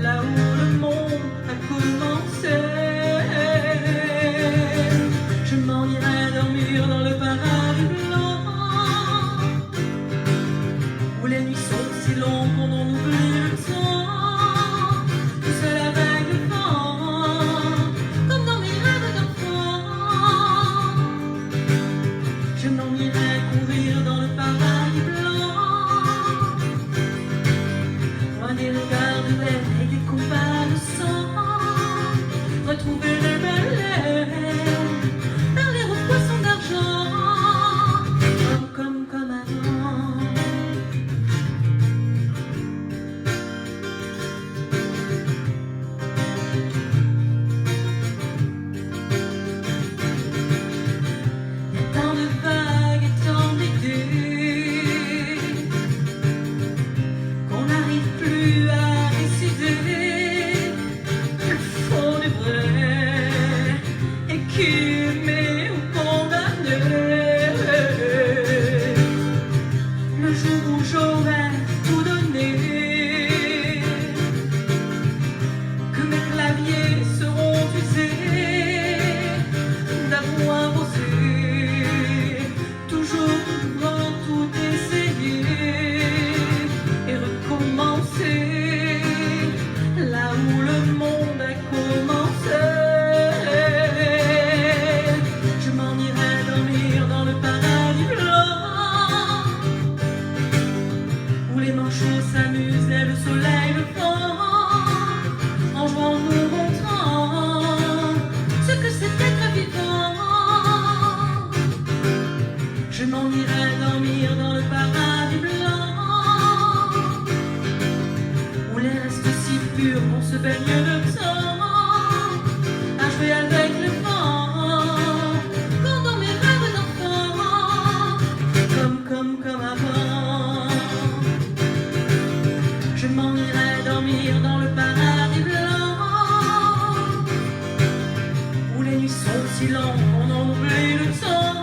là où le monde a commencé. Je m'en irai dormir dans le paradis blanc, où les nuits sont si longues qu'on en oublie le temps. Tout seul avec le vent, comme dans mes rêves d'enfant. Je m'en irai courir dans le paradis blanc, loin des regards de l'air et des combats de sang. Retrouver les belles lèvres, parler aux poissons d'argent, comme avant. Tant de vagues et tant d'idées qu'on n'arrive plus à décider le faux du vrai, écumé ou condamné. Le jour où j'aurai tout donné, que mes claviers seront usés d'avoir osé toujours vouloir tout essayer et recommencer là où le monde a commencé. Je m'en irai dormir dans le paradis blanc, où les manchots s'amusent et le soleil le prend, en jouant nous montrant ce que c'est d'être vivant. Je m'en irai dormir dans le paradis blanc, où les restes si purs vont se baigner de temps, à jouer avec le vent, comme dans mes rêves d'enfant, comme avant. Je m'en irai dormir dans le paradis blanc, où les nuits sont si longues qu'on en oublie le temps.